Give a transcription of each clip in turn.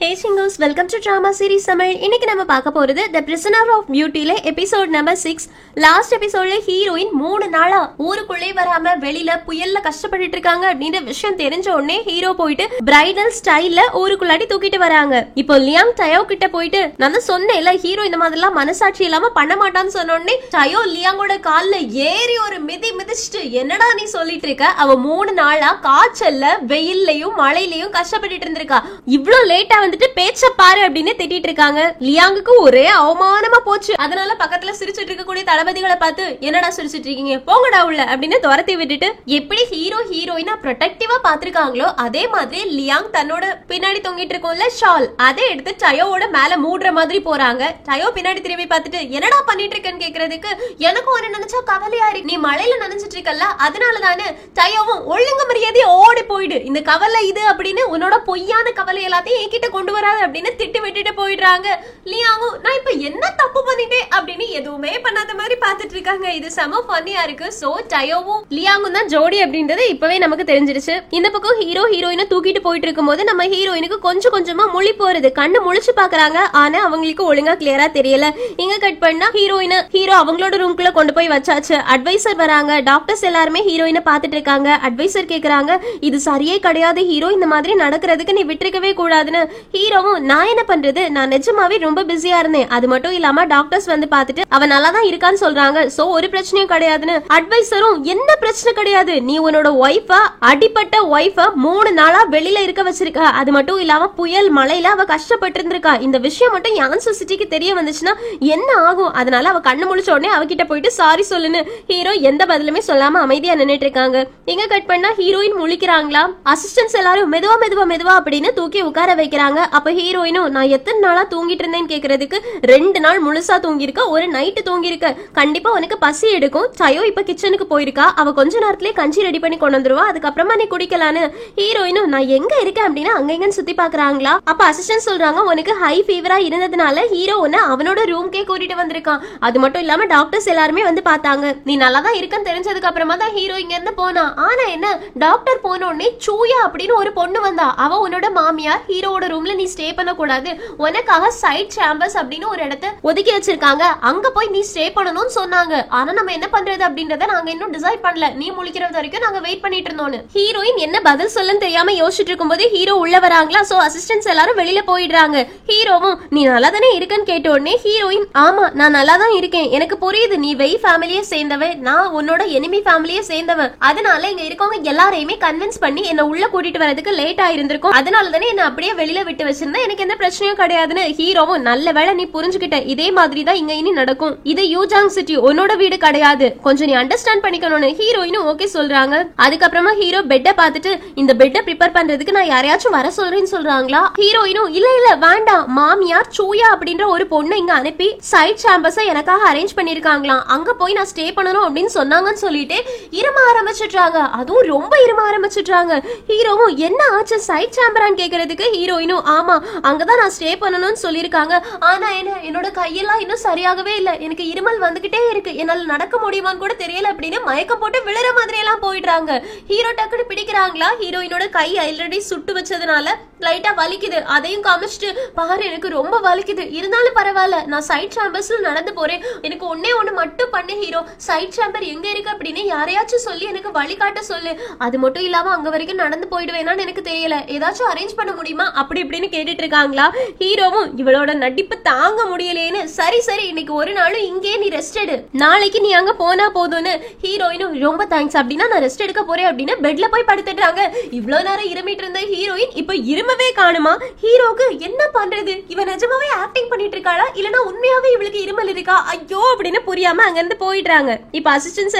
Hey singles, welcome to Drama Series Tamil. இன்னைக்கு நம்ம பார்க்க போறது The Prisoner of Beautyல எபிசோட் நம்பர் 6. லாஸ்ட் எபிசோட்ல ஹீரோயின் 3 நாளா ஊருக்குள்ளே வராம வெளியில புயல்ல கஷ்டப்பட்டுட்டு இருக்காங்க அப்படின்ற விஷயம் தெரிஞ்ச உடனே ஹீரோ போயிட்டு பிரைடல் ஸ்டைல்ல ஊருக்குள்ளாடி தூக்கிட்டு வராங்க. இப்போ லியாங் டயோ கிட்ட போயிட்டு நான் தான் சொன்னேன்ல ஹீரோ இந்த மாதிரிலாம் மனசாட்சி இல்லாம பண்ண மாட்டான்னு சொன்ன உடனே டயோ லியாங்கோட கால்ல ஏறி ஒரு மிதிச்சிட்டு என்னடா நீ சொல்லிட்டு இருக்க, அவ 3 நாளா காய்ச்சல்ல வெயில்லையும் மழையிலையும் கஷ்டப்பட்டுட்டு இருந்திருக்கா, இவ்ளோ லேட்டா வந்துட்டு பேச்ச பாரு அப்படின்னு திட்டிட்டு இருக்காங்க. லியாங்குக்கு ஒரே அவமானமா போச்சு. அதனால பக்கத்துல சிரிச்சிட்டு இருக்கக்கூடிய தளபதிகளை பார்த்து என்னடா சிரிச்சிட்டு இருக்கீங்க, போங்கடா உள்ள அப்படின்னு துரத்தி விட்டுட்டு எப்படி ஹீரோ ஹீரோயினா ப்ரொடெக்டிவா பாத்துருக்காங்களோ அதே மாதிரி லியாங் தன்னோட பின்னாடி தொங்கிட்டு இருக்கோம்ல ஷால் அதை எடுத்து டயோவோட மேல மூடுற மாதிரி போறாங்க. டயோ பின்னாடி திரும்பி பார்த்துட்டு என்னடா பண்ணிட்டு இருக்கேன்னு கேக்குறதுக்கு எனக்கும் ஒரு நினைச்சா கவலையா இருக்கு, நீ மழையில நினைச்சிட்டு இருக்கல அதனாலதானே. டயோவும் ஒழுங்கு மரியாதையா ஓடி போயிடு, இந்த கவலை இது அப்படின்னு உன்னோட பொய்யான கவலை எல்லாத்தையும் என்கிட்ட கொண்டு வராது அப்படின்னு திட்டு விட்டுட்டு போயிடுறாங்க. லியாங்கும் நான் இப்ப என்ன தப்பு பண்ணிட்டேன் அப்படின்னு எதுவுமே பண்ணாத மாதிரி பாத்துட்டு இருக்காங்க. இது செம ஃபன்னியா இருக்கு. சோ டயோவும் லியாங்கும் தான் ஜோடி அப்படின்றது இப்பவே நமக்கு தெரிஞ்சிருச்சு. இந்த பக்கம் ஹீரோ ஹீரோயினை தூக்கிட்டு போயிட்டு இருக்கும் போது நம்ம ஹீரோயினுக்கு கொஞ்சம் கொஞ்சமா மொழி போறது, கண்ணு முழிச்சு பாக்குறாங்க. ஆனா அவங்களுக்கு ஒழுங்கா கிளியரா தெரியல. இங்க கட் பண்ணா ஹீரோ அவங்களோட ரூம்குள்ள கொண்டு போய் வச்சாச்சு. அட்வைசர் வராங்க, டாக்டர்ஸ் எல்லாருமே ஹீரோயினை பாத்துட்டு இருக்காங்க. அட்வைசர் கேக்குறாங்க இது சரியே கிடையாது ஹீரோ, இந்த மாதிரி நடக்கிறதுக்கு நீ விட்டுருக்கவே கூடாதுன்னு. ஹீரோவும் நான் என்ன பண்றது, நான் நிஜமாவே ரொம்ப பிஸியா இருந்தேன், அது மட்டும் இல்லாம டாக்டர்ஸ் வந்து பாத்துட்டு அவன் நல்லா தான் இருக்கான்னு சொல்றாங்க, சோ ஒரு பிரச்சனையும் கிடையாதுன்னு. அட்வைசரும் என்ன பிரச்சனை கிடையாது, நீ உன்னோட ஒய்ஃப அடிப்பட்ட ஒய்ஃப 3 நாளா வெளியில இருக்க வச்சிருக்க, அது மட்டும் இல்லாம புயல் மழையில அவ கஷ்டப்பட்டு இருந்திருக்கா, இந்த விஷயம் மட்டும் யான் சொசைட்டிக்கு தெரிய வந்துச்சுன்னா என்ன ஆகும், அதனால அவ கண்ணு முழிச்ச உடனே அவகிட்ட போயிட்டு சாரி சொல்லுன்னு. ஹீரோ எந்த பதிலுமே சொல்லாம அமைதியா நின்னுட்டு இருக்காங்க. எங்க கட் பண்ணா ஹீரோயின் முழிக்கிறாங்களா, அசிஸ்டன்ட்ஸ் எல்லாரும் மெதுவா மெதுவா மெதுவா அப்படின்னு தூக்கி உட்கார வைக்கிறாங்க. அப்ப ஹீரோயினும் நான் எத்தனை நாளா தூங்கிட்டு இருந்தேன்னு கேக்குறதுக்கு 2 நாள் முழுசா தூங்கிருக்க, ஒரு நைட்டு தூங்கிருக்க, கண்டிப்பா உனக்கு பசி எடுக்கும். டயோ இப்ப கிச்சனுக்கு போயிருக்கா, அவ கொஞ்ச நேரத்திலே கஞ்சி ரெடி பண்ணி கொண்டு வந்துருவா, அதுக்கப்புறமா நீ குடிக்கலான்னு. ஹீரோயினும் நான் எங்க இருக்கேன் அப்படின்னா அங்க எங்கன்னு சுத்தி பாக்குறாங்களா. அப்ப அசிஸ்டன்ட் சொல்றாங்க உனக்கு ஹை ஃபீவரா இருந்ததுனால ஹீரோ உன்ன அவனோட ரூம்கே கூட்டிட்டு வந்திருக்கான், அது மட்டும் இல்லாம டாக்டர்ஸ் எல்லாருமே வந்து பார்த்தாங்க, நீ நல்லா தான் இருக்கன்னு தெரிஞ்சதுக்கு அப்புறமா தான் ஹீரோ இங்க இருந்து போனா. ஆனா என்ன, டாக்டர் போன உடனே சூயா அப்படின்னு ஒரு பொண்ணு வந்தா, அவ உன்னோட மாமியார், ஹீரோவோட ரூம்ல நீ ஸ்டே பண்ண கூடாது, உனக்காக சைட் சேம்பர்ஸ் அப்படின்னு ஒரு இடத்தை ஒதுக்கி வச்சிருக்காங்க, அங்க போய் நீ ஸ்டே பண்ணணும்னு சொன்னாங்க. ஆனா நம்ம என்ன பண்றது அப்படின்றத நாங்க இன்னும் டிசைட் பண்ணல, நீ முழிக்கிறது வரைக்கும் நாங்க வெயிட் பண்ணிட்டு இருந்தோம். ஹீரோயின் என்ன பதில் சொல்லன்னு தெரியாம யோசிச்சுட்டு இருக்கும்போது ஹீரோ உள்ள வராங்களா. சோ அசிஸ்டன்ட்ஸ் எல்லாரும் வெளியில போயிடுறாங்க. ஹீரோவும் நீ நல்லா தானே இருக்கன்னு கேட்ட உடனே ஹீரோயின் ஆமா நான் நல்லா தான் இருக்கேன், எனக்கு புரியுது நீ வெய் ஃபேமிலியே சேர்ந்தவன், நான் உன்னோட எனிமி ஃபேமிலியே சேர்ந்தவன், அதனால இங்க இருக்கவங்க எல்லாரையுமே கன்வின்ஸ் பண்ணி என்ன உள்ள கூட்டிட்டு வரதுக்கு லேட் ஆயிருந்திருக்கும், அதனால தானே என்ன அப்படியே வெளியில விட்டு வச்சிருந்தா, எனக்கு எந்த பிரச்சனையும் கிடையாதுன்னு. ஹீரோவும் நல்ல வேளை நீ புரிஞ்சுக்கிட்ட, இதே மாதிரி தான் இங்க இனி நடக்கும், இது யூஜாங் சிட்டி உன்னோட வீடு கிடையாது, கொஞ்சம் நீ அண்டர்ஸ்டாண்ட் பண்ணிக்கணும்னு ஹீரோயினும் ஓகே சொல்றாங்க. அதுக்கப்புறமா ஹீரோ பெட்டை பார்த்துட்டு இந்த பெட்டை ப்ரிப்பேர் பண்றதுக்கு நான் யாரையாச்சும் வர சொல்றேன்னு சொல்றாங்களா. ஹீரோயினும் இல்ல இல்ல வேண்டாம், மாமியார் சூயா அப்படின்ற ஒரு பொண்ணு இங்க அனுப்பி சைட் சேம்பர்ஸை எனக்காக அரேஞ்ச் பண்ணிருக்காங்களாம், அங்க போய் நான் ஸ்டே பண்ணணும் அப்படின்னு சொன்னாங்கன்னு சொல்லிட்டு இரும ஆரம்பிச்சிட்டாங்க, அதுவும் ரொம்ப இரும ஆரம்பிச்சிட்டாங்க. ஹீரோவும் என்ன ஆச்சு சைட் சேம்பரான்னு கேக்குறதுக்கு ஹீரோயினும் ஆமா அங்கதான் நான் ஸ்டே பண்ணணும்னு சொல்லிருக்காங்க, ஆனா என்ன என்னோட கையெல்லாம் இன்னும் சரியாகவே இல்ல, எனக்கு இருமல் வந்துகிட்டே இருக்கு, என்னால நடக்க முடியுமான்னு கூட தெரியல அப்படின்னு மயக்கம் போட்டு விழுற மாதிரி எல்லாம் போயிடுறாங்க. ஹீரோ டக்குன்னு பிடிக்கிறாங்களா, ஹீரோயினோட கை ஆல்ரெடி சுட்டு வச்சதுனால லைட்டா வலிக்குது, அதையும் காமிச்சிட்டு பாரு எனக்கு ரொம்ப வலிக்குது, இருந்தாலும் பரவாயில்ல நான் சைட் சேம்பர்ஸ்ல நடந்து போறேன், எனக்கு ஒன்னே ஒண்ணு மட்டும் பண்ணு ஹீரோ, சைட் சேம்பர் எங்க இருக்கு அப்படின்னு யாரையாச்சும் சொல்லி எனக்கு வழிகாட்ட சொல்லு, அது மட்டும் இல்லாம அங்க வரைக்கும் நடந்து போயிடுவேனான்னு எனக்கு தெரியல, ஏதாச்சும் அரேஞ்ச் பண்ண முடியுமா அப்படி இப்படின்னு கேட்டுட்டு இருக்காங்களா. ஹீரோவும் இவளோட நடிப்பு தாங்க முடியலேன்னு சரி சரி இன்னைக்கு ஒரு நாளும் இங்கே நீ ரெஸ்ட் எடு, நாளைக்கு நீ அங்க போனா போதும்னு. ஹீரோயினும் ரொம்ப தேங்க்ஸ் அப்படின்னா நான் ரெஸ்ட் எடுக்க போறேன் அப்படின்னு பெட்ல போய் படுத்துட்டாங்க. இவ்வளவு நேரம் இருமிட்டு இருந்த ஹீரோயின் இப்ப இருமவே காணுமா. ஹீரோக்கு என்ன பண்றது, இவ நிஜமாவே ஆக்டிங் பண்ணிட்டு இருக்காளா இல்லனா உண்மையாவே இவளுக்கு இருமல் இருக்கா ஐயோ அப்படின்னு புரியாம அங்க இருந்து போயிடுறாங்க. இப்ப அசிஸ்டன்ட்ஸ்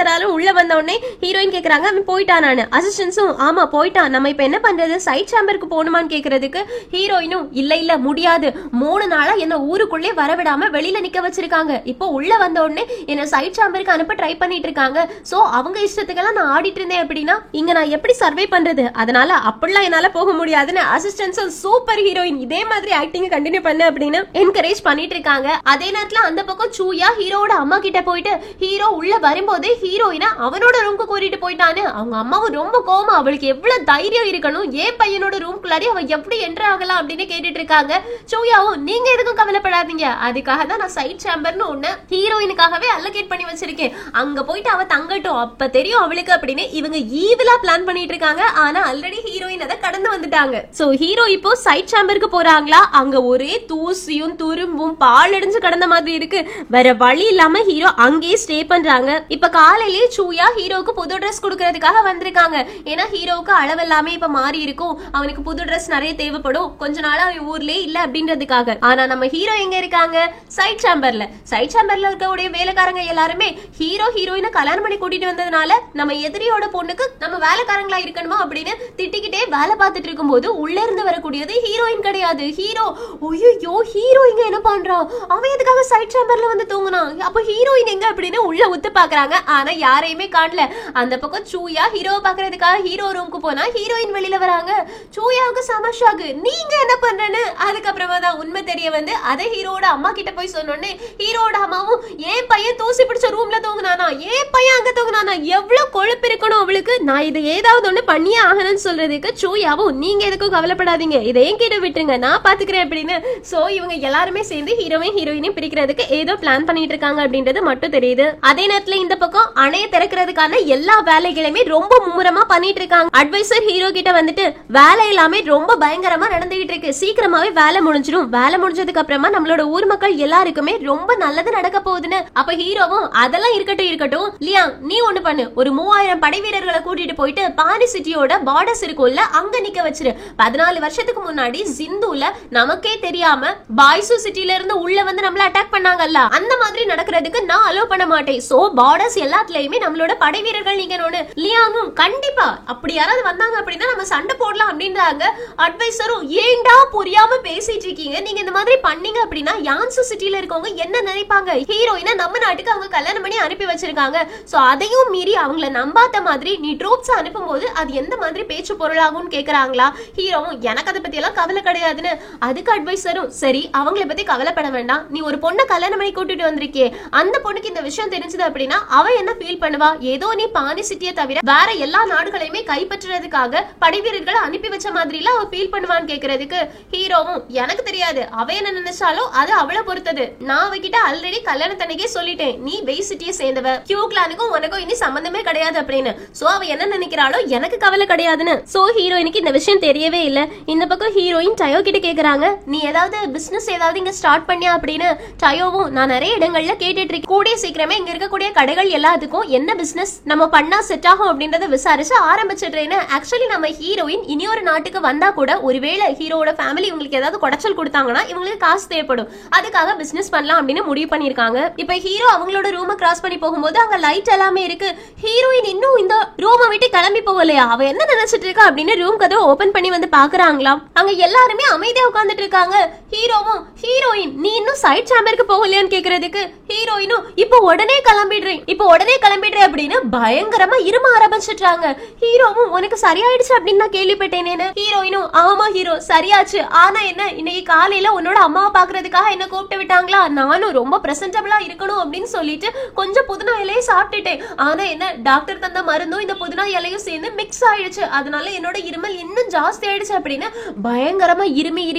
எல்லாரும் உள்ள வந்த உடனே ஹீரோயின் கேக்குறாங்க அவன் போயிட்டானான்னு. அசிஸ்டன்ட்ஸும் ஆமா போயிட்டான், நம்ம இப்ப என்ன பண்றது சைட் சேம்பருக்கு போகணுமான்னு கேக்குறதுக்கு ஹீரோயினும் இல்ல இல்ல முடியாது, 3 நாளா என்ன ஊருக்குள்ளே வரவிடாம வெளியில நிக்க வச்சிருக்காங்க, இப்போ உள்ள வந்த உடனே என்ன சைட் சேம்பருக்கு அனுப்ப ட்ரை பண்ணிட்டு இருக்காங்க, சோ அவங்க இஷ்டத்துக்கெல்லாம் நான் ஆடிட்டு இருந்தேன் அப்படின்னா இங்க நான் எப்படி சர்வே பண்றது, அதனால அப்படிலாம் என்னால போக முடியாதுன்னு அசிஸ்டன்ட்ஸும் சூப்பர் ஹீரோயின் இதே மாதிரி ஆக்டிங் கண்டினியூ பண்ணு அப்படின்னு என்கரேஜ் பண்ணிட்டு இருக்காங்க. அதே நேரத்துல அந்த பக்கம் சூயா ஹீரோட அம்மா கிட்ட போயிட்டு ஹீரோ உள்ள வரும்போது ஹீரோயினை அவனோட ரூம்க்கு கூட்டிட்டு போயிட்டான்னு. அவங்க அம்மாவும் ரொம்ப கோவமா, அவளுக்கு எவ்வளவு தைரியம் இருக்கணும், ஏன் பையனோட ரூம்குள்ளாடி அவ எப்படி என்டர் ஆகலாம் அப்படின்னு கேட்டுட்டு இருக்காங்க. சூயாவும் நீங்க எதுக்கும் கவலைப்படாதீங்க, அதுக்காக தான் நான் சைட் சேம்பர்னு ஒண்ணு ஹீரோயினுக்காகவே அலோகேட் பண்ணி வச்சிருக்கேன், அங்க போயிட்டு அவ தங்கட்டும், அப்ப தெரியும் அவளுக்கு அப்படின்னு இவங்க ஈவிலா பிளான் பண்ணிட்டு இருக்காங்க. ஆனா ஆல்ரெடி ஹீரோயின் அதை கடந்து வந்துட்டாங்க. சோ ஹீரோ இப்போ சைட் சேம்பருக்கு போறாங்களா, அங்க ஒரே தூசியும் துரும்பும் பால் அடிஞ்சு கடந்த மாதிரி இருக்கு. வேற வழி இல்லாம ஹீரோ அங்கேயே ஸ்டே பண்றாங்க. இப்ப காலையிலேயே சூயா ஹீரோக்கு புது ட்ரெஸ் கொடுக்கறதுக்காக வந்திருக்காங்க. ஏன்னா ஹீரோவுக்கு அளவு எல்லாமே இப்ப மாறி இருக்கும், அவனுக்கு புது ட்ரெஸ் நிறைய தேவைப்படும், கொஞ்ச நாளா அவன் ஊர்லயே இல்ல அப்படின்றதுக்காக. ஆனா நம்ம ஹீரோ எங்க இருக்காங்க, சைட் சேம்பர்ல. சைட் சேம்பர்ல இருக்கக்கூடிய வேலைக்காரங்க எல்லாருமே ஹீரோ ஹீரோயினை கல்யாணம் பண்ணி கூட்டிட்டு வந்ததுனால நம்ம எதிரியோட பொண்ணுக்கு நம்ம வேலைக்காரங்களா இருக்கணுமா அப்படின்னு திட்டிக்கிட்டே வேலை பார்த்துட்டு இருக்கும் போது உள்ள இருந்து வரக்கூடியது ஹீரோயின் கிடையாது. ஹீரோ ஐயோ ஹீரோ இங்க என்ன பண்றான், அவன் எதுக்காக சைட் சேம்பர்ல வந்து தூங்குனான், அப்ப ஹீரோயின் எங்க அப்படின்னு உள்ள உத்து பாக்குறாங்க. ஆனா யாரையுமே காணல. அந்த பக்கம் சூயா ஹீரோவை பாக்குறதுக்காக ஹீரோ ரூமுக்கு போனா ஹீரோயின் வெளியில வராங்க. சூயாவுக்கு சமஷாகு நீங்க என்ன பண்றேன்னு. அதுக்கப்புறமா தான் உண்மை தெரிய வந்து அதை ஹீரோட அம்மா கிட்ட போய் சொன்னோன்னே ஹீரோட அம்மாவும் ஏன் பையன் தூசி பிடிச்ச ரூம்ல தூங்குனானா, ஏன் பையன் அங்க தூங்குனானா, எவ்வளவு கொழுப்பு இருக்கணும் அவளுக்கு, நான் இதை ஏதாவது ஒண்ணு பண்ணியே ஆகணும்னு சொல்றதுக்கு சூயாவும் நீங்க எதுக்கும் கவலைப்படாதீங்க, இதை ஏன் கிட்ட விட்டுருங்க நான் பாத்துக்கிறேன் அப்படின்னு. சோ இவங்க எல்லாருமே சேர்ந்து ஹீரோவையும் ஹீரோயினையும் பிரிக்கிறதுக்கு ஏதோ பிளான் பண்ணிட்டு இருக்காங்க அப்படின்றது மட்டும் தெரியுது. அதே நேரத்துல இந்த பக்கம் அணைய திறக்கிறதுக்கான எல்லா வேலைகளையுமே ரொம்ப மும்முரமா பண்ணிட்டு இருக்காங்க. அட்வைசர் ஹீரோ கிட்ட வந்துட்டு வேலை எல்லாமே ரொம்ப பயங்கரமா நடந்துகிட்டு இருக்கு, சீக்கிரமாவே வேலை முடிஞ்சிடும், வேலை முடிஞ்சதுக்கு அப்புறமா நம்மளோட ஊர் மக்கள் எல்லாருக்குமே ரொம்ப நல்லது நடக்க போகுதுன்னு. அப்ப ஹீரோவும் அதெல்லாம் இருக்கட்டும் லியா, நீ ஒண்ணு பண்ணு, ஒரு 3000 படை வீரர்களை கூட்டிட்டு போயிட்டு பானி சிட்டியோட பார்டர்ஸ் இருக்கும்ல அங்க நிக்க வச்சிரு. 14 வருஷத்துக்கு முன்னாடி ஜிந்துல நமக்கே தெரியாம பாய்சு சிட்டில இருந்து உள்ள வந்து நம்மள அட்டாக் பண்ணாங்கல்ல, அந்த மாதிரி நடக்கிறதுக்கு நான் அலோ பண்ண மாட்டேன். சோ பார்டர்ஸ் எல்லாத்துலயுமே நம்மளோட படை வீரர்கள் நிக்கணும்னு. லியாவும் கண்டிப்பா அப்படி யாராவது வந்தாங்க அப்படின்னா நம்ம சண்டை போடலாம் அப்படின்றாங்க. அட்வைசரும் ஏண்டா புரியாம பேசிட்டு இருக்கீங்க, நீங்க இந்த மாதிரி பண்ணீங்க அப்படின்னா யான்சு சிட்டில இருக்கவங்க என்ன நினைப்பாங்க, ஹீரோயினை நம்ம நாட்டுக்கு அவங்க கல்யாணம் பண்ணி அனுப்பி வச்சிருக்காங்க, சோ அதையும் மீறி அவங்கள நம்பாத மாதிரி நீ ட்ரூப்ஸ் அனுப்பும் போது அது எந்த மாதிரி பேச்சு பொருளாகும்னு கேக்குறாங்களா. ஹீரோவும் எனக்கு அதை பத்தி எல்லாம் கவலை கிடையாதுன்னு. அதுக்கு அட்வைசரும் சரி அவங்கள பத்தி கவலைப்பட வேண்டாம், நீ ஒரு பொண்ணை கல்யாணம் பண்ணி கூட்டிட்டு வந்திருக்கே, அந்த பொண்ணுக்கு இந்த விஷயம் தெரிஞ்சது அப்படின்னா அவ என்ன ஃபீல் பண்ணுவா, ஏதோ நீ பானி சிட்டியை தவிர வேற எல்லா நாடுகளையுமே கைப்பற்றுறதுக்காக படை வீரர்களை அனுப்பி வச்ச மாதிரி அவ ஃபீல் பண்ணுவான்னு கேக்குறதுக்கு ஹீரோவும் எனக்கு தெரியாது, அவ என்ன நினைச்சாலும் அது அவளை பொறுத்தது, நான் அவகிட்ட ஆல்ரெடி கல்யாணத்தன்னைக்கே சொல்லிட்டேன் நீ வெய் சிட்டியை சேர்ந்தவ, கியூ கிளானுக்கும் உனக்கும் இனி சம்பந்தமே கிடையாது அப்படின்னு. சோ அவ என்ன நினைக்கிறாளோ எனக்கு கவலை கிடையாதுன்னு. சோ ஹீரோயினுக்கு இந்த விஷயம் தெரியவே இல்ல. இந்த பக்கம் ஹீரோயின் டயோ கிட்ட கேக்குறாங்க நீ ஏதாவது பிசினஸ் ஏதாவது இங்க ஸ்டார்ட் பண்ணியா அப்படின்னு. டயோவும் நான் நிறைய இடங்கள்ல கேட்டுட்டு இருக்கேன், கூடிய சீக்கிரமே இங்க இருக்கக்கூடிய கடைகள் எல்லாத்துக்கும் என்ன பிசினஸ் நம்ம பண்ணா செட் ஆகும் அப்படின்றத விசாரிச்சு ஆரம்பிச்சிடுறேன்னு. ஆக்சுவலி நம்ம ஹீரோயின் இனி ஒரு நாட்டுக்கு வந்தா கூட ஒருவேளை ஹீரோட ஃபேமிலி இவங்களுக்கு ஏதாவது குடைச்சல் கொடுத்தாங்கன்னா இவங்களுக்கு காசு தேவைப்படும், அதுக்காக பிசினஸ் பண்ணலாம் அப்படின்னு முடிவு பண்ணிருக்காங்க. இப்ப ஹீரோ அவங்களோட ரூமை கிராஸ் பண்ணி போகும்போது அங்க லைட் எல்லாமே இருக்கு. ஹீரோயின் இன்னும் இந்த ரூமை விட்டு கிளம்பி போகலையா, அவ என்ன நினைச்சிட்டு இருக்கா அப்படின்னு ரூம் கதவை ஓபன் பண்ணி வந்து பாக்குறாங்களாம். அங்க எல்லாருமே அமைதியா உட்கார்ந்துட்டு இருக்காங்க. ஹீரோவும் ஹீரோயின் நீ இன்னும் சைட் சேம்பருக்கு போகலையான்னு கேக்குறதுக்கு ஹீரோயினும் இப்போ உடனே கிளம்பிடுறேன் அப்படின்னு பயங்கரமா இரும ஆரம்பிச்சிட்டாங்க. ஹீரோவும் உனக்கு சரியாயிடுச்சு அப்படின்னு நான் கேள்விப்பட்டேனே. ஹீரோயினும் ஆமா ஹீரோ சரியாச்சு, ஆனா என்ன இன்னைக்கு காலையில உன்னோட அம்மாவை பாக்குறதுக்காக என்ன கூப்பிட்டு விட்டாங்களா, நானும் ரொம்ப பிரசன்டபிளா இருக்கணும் அப்படின்னு சொல்லிட்டு கொஞ்சம் புதினா இலையை சாப்பிட்டுட்டேன், ஆனா என்ன டாக்டர் தந்த மருந்தும் இந்த புதினா இலையும் சேர்ந்து மிக்ஸ் ஆயிடுச்சு, அதனால என்னோட இருமல் இன்னும் ஜாஸ்தி ஆயிடுச்சு அப்படின்னு பயங்கரமா இருமி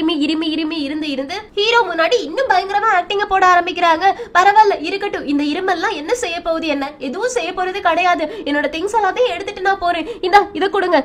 இருந்து ஹீரோ முன்னாடி இன்னும் பயங்கரமா ஆக்டிங்க போட ஆரம்பிக்கிறாங்க. பரவாயில்ல இருக்கட்டும், இந்த இருமல்லாம் என்ன செய்ய போகுது, என்ன எதுவும் செய்ய போறது கிடையாது, என்னோட திங்ஸ் எல்லாத்தையும் எடுத்துட்டு நான் போறேன், இதை கொடுங்க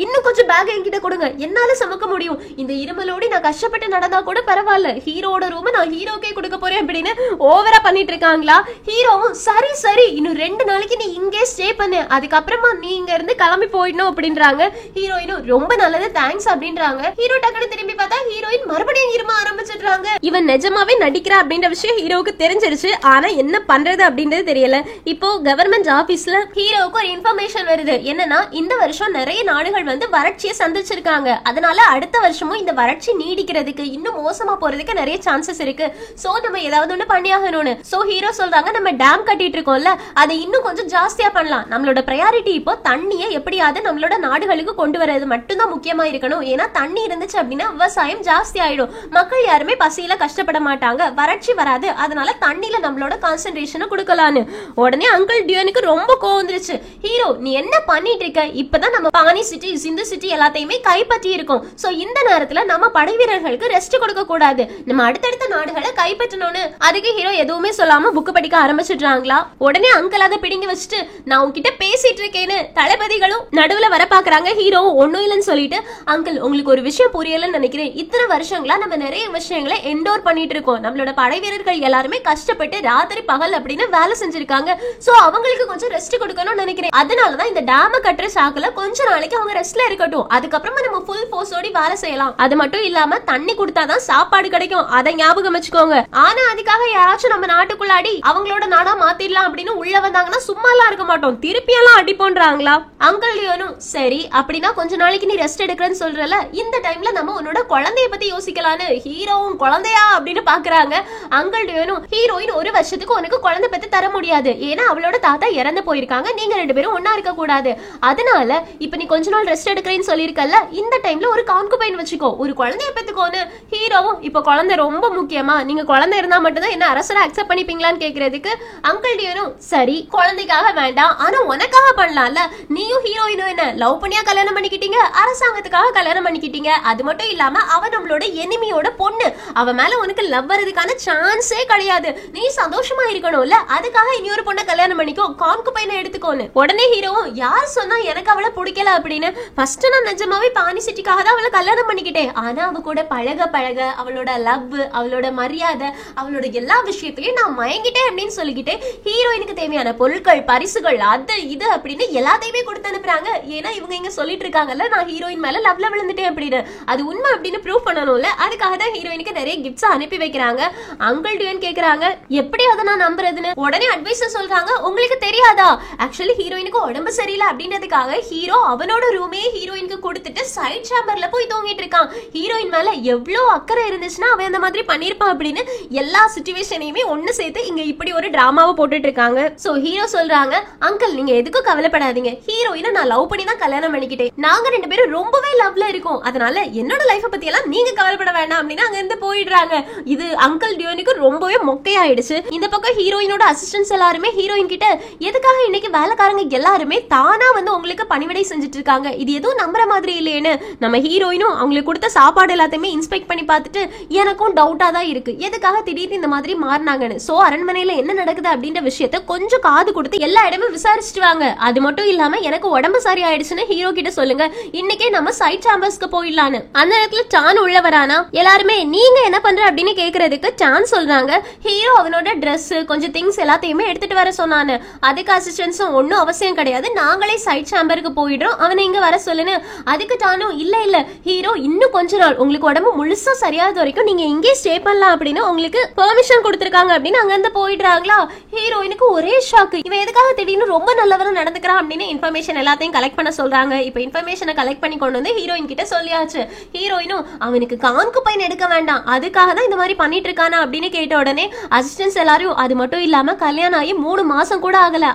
இன்னும் கொஞ்சம் பேக் என்கிட்ட கொடுங்க, என்னால சமக்க முடியும், இந்த இருமலோடு நான் கஷ்டப்பட்டு நடந்தா கூட பரவாயில்ல, ஹீரோட ரூம் நான் ஹீரோக்கே கொடுக்க போறேன் அப்படின்னு ஓவரா பண்ணிட்டு இருக்காங்களா. ஹீரோவும் சரி இன்னும் 2 நாளைக்கு நீ இங்கே ஸ்டே பண்ணு, அதுக்கப்புறமா நீ இங்க இருந்து கிளம்பி போயிடணும் அப்படின்றாங்க. ஹீரோயினும் ரொம்ப நல்லது தேங்க்ஸ் அப்படின்றாங்க. ஹீரோ டக்குனு திரும்பி பார்த்தா ஹீரோயின் மறுபடியும் இரும ஆரம்பிச்சிடுறாங்க. இவன் நிஜமாவே நடிக்கிறா அப்படின்ற விஷயம் ஹீரோவுக்கு தெரிஞ்சிருச்சு, ஆனா என்ன பண்றது அப்படின்றது தெரியல. இப்போ கவர்மெண்ட் ஆபீஸ்ல ஹீரோவுக்கு ஒரு இன்ஃபர்மேஷன் வருது, என்னன்னா இந்த வருஷம் நிறைய நாடுகள் வந்து வறட்சியை சந்திச்சிருக்காங்க, அதனால அடுத்த வருஷமும் இந்த வறட்சி நீடிக்கிறதுக்கு இன்னும் மோசமா போறதுக்கு நிறைய சான்சஸ் இருக்கு, சோ நம்ம ஏதாவது ஒண்ணு பண்ணியாகணும்னு. சோ ஹீரோ சொல்றாங்க நம்ம டேம் கட்டிட்டு இருக்கோம்ல அதை இன்னும் கொஞ்சம் ஜாஸ்தியா பண்ணலாம், நம்மளோட பிரையாரிட்டி இப்போ தண்ணியை எப்படியாவது நம்மளோட நாடுகளுக்கு கொண்டு வரது மட்டும்தான் முக்கியமா இருக்கணும், ஏன்னா தண்ணி இருந்துச்சு அப்படின்னா விவசாயம் ஜாஸ்தி ஆயிடும், மக்கள் யாருமே பசியில கஷ்டப்பட மாட்டாங்க, வறட்சி வராது, அதனால தண்ணியில நம்மளோட கான்சென்ட்ரேஷனை கொடுக்கலான்னு. உடனே அங்கிள் டியோனுக்கு ரொம்ப கோவம் வந்துருச்சு. ஹீரோ நீ என்ன பண்ணிட்டு இருக்க, இப்பதான் நம்ம பானி சிட்டி சிந்து சிட்டி எல்லாத்தையுமே கைப்பற்றி இருக்கோம், சோ இந்த நேரத்துல நம்ம படை வீரர்களுக்கு ரெஸ்ட் கொடுக்க கூடாது, நம்ம அடுத்தடுத்த நாடுகளை கைப்பற்றணும்னு. அதுக்கு ஹீரோ எதுவுமே சொல்லாம புக் படிக்க ஆரம்பிச்சிடுறாங்களா. உடனே அங்கிள் அதை பிடிங்கி வச்சுட்டு நான் உங்ககிட்ட பேசிட்டு இருக்கேன்னு தளபதிகளும் நடுவுல வர பாக்குறாங்க. ஹீரோ ஒன்னும் இல்லைன்னு சொல்லிட்டு, அங்கிள் உங்களுக்கு ஒரு விஷயம் புரியலன்னு நினைக்கிறேன். இத்தனை வருஷங்களா நம்ம நிறைய விஷயங்களை என்டோர் பண்ணிட்டு இருக்கோம். நம்மளோட படை வீரர்கள் எல்லாருமே கஷ்டப்பட்டு ராத்திரி பகல் அப்படின்னு வேலை செஞ்சிருக்காங்க. சோ அவங்களுக்கு கொஞ்சம் ரெஸ்ட் கொடுக்கணும்னு நினைக்கிறேன். அதனாலதான் இந்த டேம கட்டுற சாக்குல கொஞ்ச நாளைக்கு அவங்க ரெஸ்ட்ல இருக்கட்டும், அதுக்கப்புறமா நம்ம ஃபுல் ஃபோர்ஸோட வேலை செய்யலாம். அது மட்டும் இல்லாம தண்ணி கொடுத்தாதான் சாப்பாடு கிடைக்கும், அதை ஞாபகம் வச்சுக்கோங்க. ஆனா அதுக்காக யாராச்சும் நம்ம நாட்டுக்குள்ளாடி அவங்களோட நாடா மாத்திடலாம் அப்படின்னு உள்ள வந்தாங்கன்னா சும்மா எல்லாம் இருக்க மாட்டோம், திருப்பி எல்லாம் அடி போன்றாங்களா. அங்கிள் லியோனும் சரி அப்படின்னா கொஞ்ச நாளைக்கு நீ ரெஸ்ட் எடுக்கிறேன்னு சொல்றல, இந்த டைம்ல நம்ம உன்னோட குழந்தைய பத்தி யோசிக்கலான்னு. ஹீரோவும் குழந்தையா அப்படின்னு பாக்குறாங்க. அங்கிள் லியோனும் ஹீரோயின் ஒரு வருஷத்துக்கு உனக்கு குழந்தை பத்தி தர முடியாது, ஏன்னா அவளோட தாத்தா இறந்து போயிருக்காங்க, நீங்க ரெண்டு பேரும் ஒன்னா இருக்க கூடாது. அதனால இப்ப நீ கொஞ்ச நாள் ரெஸ்ட் எடுக்கிறேன்னு சொல்லிருக்கல, இந்த டைம்ல ஒரு கான்குபைன் வச்சுக்கோ, ஒரு குழந்தைய பெத்துக்கோன்னு. ஹீரோவும் இப்ப குழந்தை ரொம்ப முக்கியமா, நீங்க குழந்தை இருந்தா மட்டும்தான் என்ன அரசரை அக்செப்ட் பண்ணிப்பீங்களான்னு கேக்குறதுக்கு அங்கிள் டியோனும் சரி குழந்தைக்காக வேண்டாம், ஆனா உனக்காக பண்ணலாம்ல, நீயும் ஹீரோயினும் என்ன லவ் பண்ணியா கல்யாணம் பண்ணிக்கிட்டீங்க, அரசாங்கத்துக்காக கல்யாணம் பண்ணிக்கிட்டீங்க. அது மட்டும் இல்லாம அவ நம்மளோட எனிமியோட பொண்ணு, அவ மேல உனக்கு லவ் வரதுக்கான சான்ஸே கிடையாது, நீ சந்தோஷமா இருக்கணும்ல, அதுக்காக இன்னொரு பொண்ணை கல்யாணம் பண்ணிக்கோ, கான்குபைனை எடுத்துக்கோன்னு. உடனே ஹீரோவும் யார் சொன்னா எனக்கு அவளை பிடிக்கல அப்படின்னு, ஃபர்ஸ்ட் நான் நிஜமாவே பானி சிட்டிக்காக தான் அவளை கல்யாணம் பண்ணிக்கிட்டேன், ஆனா அவ கூட பழக பழக அவளோட லவ், அவளோட மரியாதை, அவளோட எல்லா விஷயத்திலயும் நான் மயங்கிட்டேன் அப்படின்னு சொல்லிக்கிட்டு ஹீரோயினுக்கு தேவையான பொருட்கள், பரிசுகள், அது இது அப்படின்னு எல்லாத்தையுமே கொடுத்து அனுப்புறாங்க. ஏன்னா இவங்க இங்க சொல்லிட்டு இருக்காங்கல்ல நான் ஹீரோயின் மேல லவ்ல விழுந்துட்டேன் அப்படின்னு, அது உண்மை அப்படின்னு ப்ரூவ் பண்ணணும்ல, அதுக்காக தான் ஹீரோயினுக்கு நிறைய கிஃப்ட்ஸ் அனுப்பி வைக்கிறாங்க. அங்கிள் டியன் கேக்குறாங்க எப்படி அதை நான் நம்புறதுன்னு. உடனே அட்வைசர் சொல்றாங்க உங்களுக்கு தெரியாதா, ஆக்சுவலி ஹீரோயினுக்கு உடம்பு சரியில்லை அப்படின்றதுக்காக ஹீரோ அவனோட ரூமே ஹீரோயினுக்கு கொடுத்துட்டு சைட் சேம்பர்ல போய் தூங்கிட்டு இருக்கான். ஹீரோயின் மேல எவ்வளவு அக்கறை இருந்துச்சுன்னா அவன் அந்த மாதிரி பண்ணிருப்பான் அப்படின்னு எல்லா சிச்சுவேஷனையுமே ஒண்ணு சேர்த்து இங்க இப்படி ஒரு டிராமாவை போட்டுட்டு இருக்காங்க. சோ ஹீரோ சொல்றாங்க அங்கிள் நீங்க எதுக்கும் கவலைப்படாதீங்க, ஹீரோயினை நான் லவ் பண்ணி தான் கல்யாணம் பண்ணிக்கிட்டேன், நாங்க ரெண்டு பேரும் ரொம்பவே லவ்ல இருக்கோம், அதனால என்னோட லைஃப பத்தி எல்லாம் நீங்க கவலைப்பட வேண்டாம் அப்படின்னு அங்க இருந்து போயிடுறாங்க. இது அங்கிள் டியோனுக்கு ரொம்பவே மொக்கையாயிடுச்சு. இந்த பக்கம் ஹீரோயினோட அசிஸ்டன்ட்ஸ் எல்லாருமே ஹீரோயின் கிட்ட எதுக்காக இன்னைக்கு வேலைக்காரங்க எல்லாருமே தானா வந்து உங்களுக்கு பணிவிடை செஞ்சுட்டு இருக்காங்க, இது எதுவும் நம்புற மாதிரி இல்லையேன்னு. நம்ம ஹீரோயினும் அவங்களுக்கு கொடுத்த சாப்பாடு எல்லாத்தையுமே இன்ஸ்பெக்ட் பண்ணி பார்த்துட்டு எனக்கும் டவுட்டா தான் இருக்கு, எதுக்காக திடீர்னு இந்த மாதிரி மாறினாங்கன்னு. சோ அரண்மனையில என்ன நடக்குது அப்படின்ற விஷயத்த கொஞ்சம் காது கொடுத்து எல்லா இடமும் விசாரிச்சுட்டு வாங்க, அது மட்டும் இல்லாம எனக்கு உடம்பு சரி ஆயிடுச்சுன்னு ஹீரோ கிட்ட சொல்லுங்க, இன்னைக்கே நம்ம சைட் சாம்பர்ஸ்க்கு போயிடலான்னு. அந்த இடத்துல டான் உள்ள வரானா, எல்லாருமே நீங்க என்ன பண்ற அப்படின்னு கேக்குறதுக்கு டான் சொல்றாங்க ஹீரோ அவனோட Dress கொஞ்சம் திங்ஸ் எல்லாத்தையுமே எடுத்துட்டு வர சொன்னானு, அதுக்கு அசிஸ்டன்ஸும் ஒன்னும் அவசியம் கிடையாது, நாங்களே சைட் சாம்பருக்கு போயிடுறோம், அவனை இங்க வர சொல்லுன்னு. அதுக்கு டானும் இல்ல இல்ல ஹீரோ இன்னும் கொஞ்ச நாள் உங்களுக்கு உடம்பு முழுசா சரியாத வரைக்கும் நீங்க இங்கே ஸ்டே பண்ணலாம் அப்படின்னு உங்களுக்கு பெர்மிஷன் கொடுத்திருக்காங்க அப்படின்னு அங்க இருந்து போயிடுறாங்களா. ஹீரோயினுக்கு ஒரே ஷாக்கு, இவன் எதுக்காக திடீர்னு ரொம்ப நல்லவரா நடந்துக்கிறான் அப்படின்னு இன்ஃபர்மேஷன் எல்லாத்தையும் கலெக்ட் பண்ண சொல்றாங்க. இப்ப இன்ஃபர்மேஷனை கலெக்ட் பண்ணி கொண்டு வந்து ஹீரோயின் கிட்ட சொல்லியாச்சு. ஹீரோயினும் அவனுக்கு கான்குபைன் எடுக்க வேண்டாம், அதுக்காக தான் இந்த மாதிரி பண்ணிட்டு இருக்கானா அப்படின்னு கேட்ட உடனே அசிஸ்டன்ஸ் எல்லாரும் அது மட்டும் இல்லாம கல்யாணம் ஆகி 3 மாசம் கூட ஆகல,